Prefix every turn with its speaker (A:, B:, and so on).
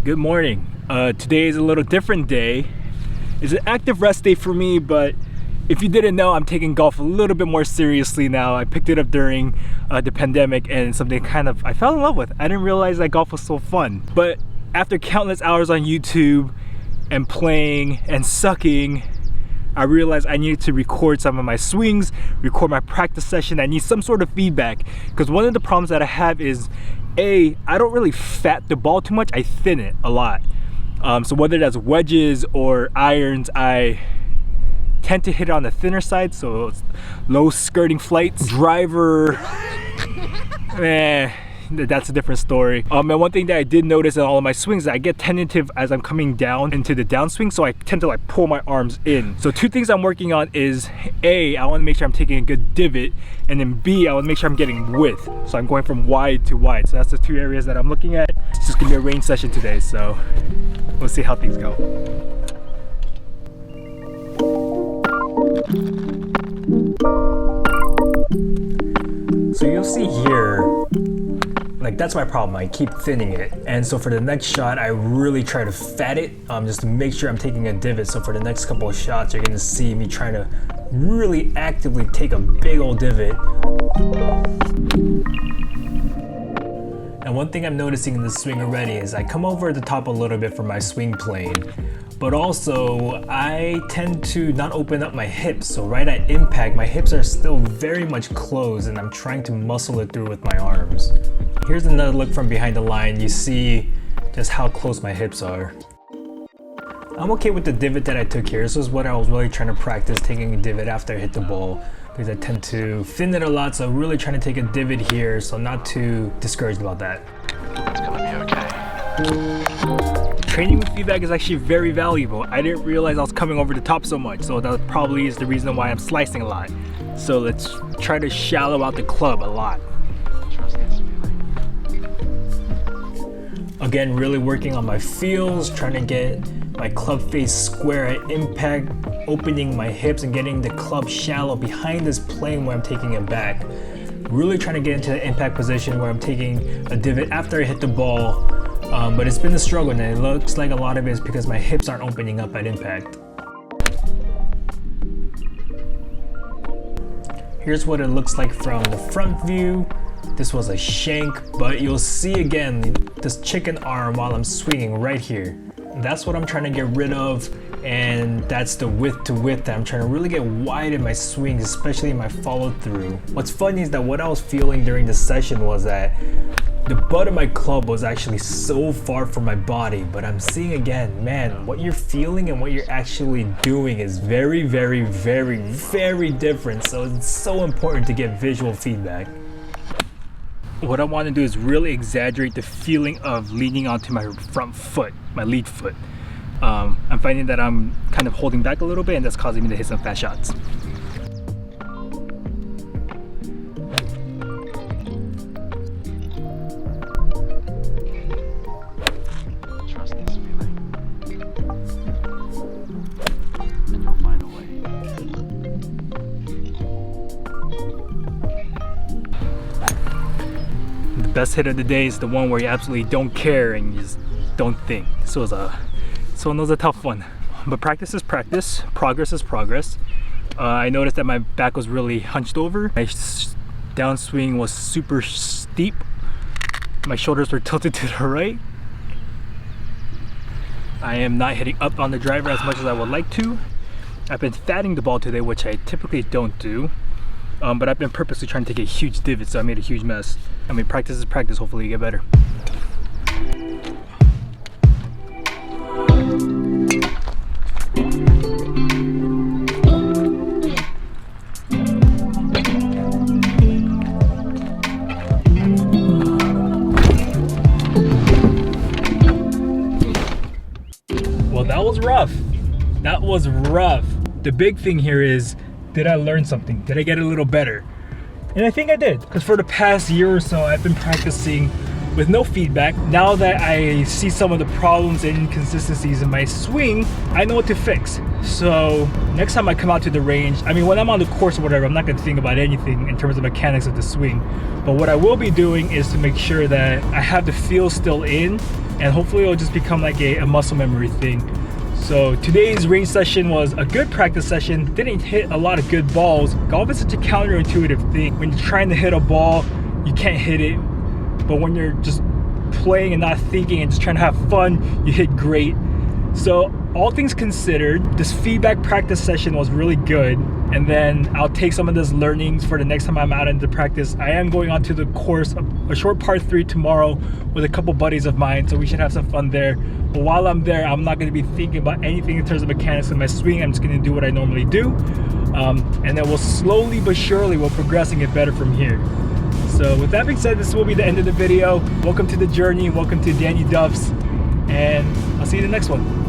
A: Good morning. Today is a little different day. It's an active rest day for me, but if you didn't know, I'm taking golf a little bit more seriously now. I picked it up during the pandemic and something I fell in love with. I didn't realize that golf was so fun. But after countless hours on YouTube and playing and sucking, I realized I needed to record some of my swings, record my practice session. I need some sort of feedback because one of the problems that I have is I don't really fat the ball too much, I thin it a lot. So whether that's wedges or irons, I tend to hit it on the thinner side, so it's low skirting flights. Driver, that's a different story. And one thing that I did notice in all of my swings, that I get tentative as I'm coming down into the downswing, so I tend to pull my arms in. So two things I'm working on is A, I want to make sure I'm taking a good divot, and then B, I want to make sure I'm getting width. So I'm going from wide to wide. So that's the two areas that I'm looking at. It's just gonna be a range session today, so we'll see how things go. So you'll see here, that's my problem. I keep thinning it. And so for the next shot, I really try to fat it just to make sure I'm taking a divot. So for the next couple of shots, you're gonna see me trying to really actively take a big old divot. And one thing I'm noticing in the swing already is I come over the top a little bit for my swing plane, but also I tend to not open up my hips. So right at impact, my hips are still very much closed and I'm trying to muscle it through with my arms. Here's another look from behind the line. You see just how close my hips are. I'm okay with the divot that I took here. This is what I was really trying to practice, taking a divot after I hit the ball, because I tend to thin it a lot, so really trying to take a divot here, so not too discouraged about that.
B: It's gonna be okay.
A: Training with feedback is actually very valuable. I didn't realize I was coming over the top so much, so that probably is the reason why I'm slicing a lot. So let's try to shallow out the club a lot. Again, really working on my feels, trying to get my club face square at impact, opening my hips and getting the club shallow behind this plane where I'm taking it back. Really trying to get into the impact position where I'm taking a divot after I hit the ball. But it's been a struggle, and it looks like a lot of it is because my hips aren't opening up at impact. Here's what it looks like from the front view. This was a shank, but you'll see again this chicken arm while I'm swinging right here. That's what I'm trying to get rid of, and that's the width to width that I'm trying to really get wide in my swings, especially in my follow through. What's funny is that what I was feeling during the session was that the butt of my club was actually so far from my body, but I'm seeing again, man, what you're feeling and what you're actually doing is very, very, very, very different. So it's so important to get visual feedback. What I want to do is really exaggerate the feeling of leaning onto my front foot, my lead foot. I'm finding that I'm kind of holding back a little bit, and that's causing me to hit some fast shots.
B: Trust this feeling, and you'll find a way.
A: The best hit of the day is the one where you absolutely don't care and you just don't think. This was a tough one, but practice is practice, progress is progress. I noticed that my back was really hunched over. My downswing was super steep. My shoulders were tilted to the right. I am not hitting up on the driver as much as I would like to. I've been fatting the ball today, which I typically don't do. But I've been purposely trying to take a huge divot, so I made a huge mess. I mean, practice is practice, hopefully you get better. Well, that was rough. That was rough. The big thing here is, did I learn something? Did I get a little better? And I think I did, because for the past year or so, I've been practicing
C: with no feedback. Now that I see some of the problems and inconsistencies in my swing, I know what to fix. So next time I come out to the range, I mean, when I'm on the course or whatever, I'm not gonna think about anything in terms of mechanics of the swing. But what I will be doing is to make sure that I have the feel still in, and hopefully it'll just become like a muscle memory thing. So today's range session was a good practice session. Didn't hit a lot of good balls. Golf is such a counterintuitive thing. When you're trying to hit a ball, you can't hit it. But when you're just playing and not thinking and just trying to have fun, you hit great. So all things considered, this feedback practice session was really good. And then I'll take some of those learnings for the next time I'm out into practice. I am going onto the course, a short par 3 tomorrow with a couple buddies of mine, so we should have some fun there. But while I'm there, I'm not going to be thinking about anything in terms of mechanics in my swing. I'm just going to do what I normally do. And then we'll slowly but surely, we'll progress and get better from here. So with that being said, this will be the end of the video. Welcome to the journey. Welcome to Danny Duffs. And I'll see you in the next one.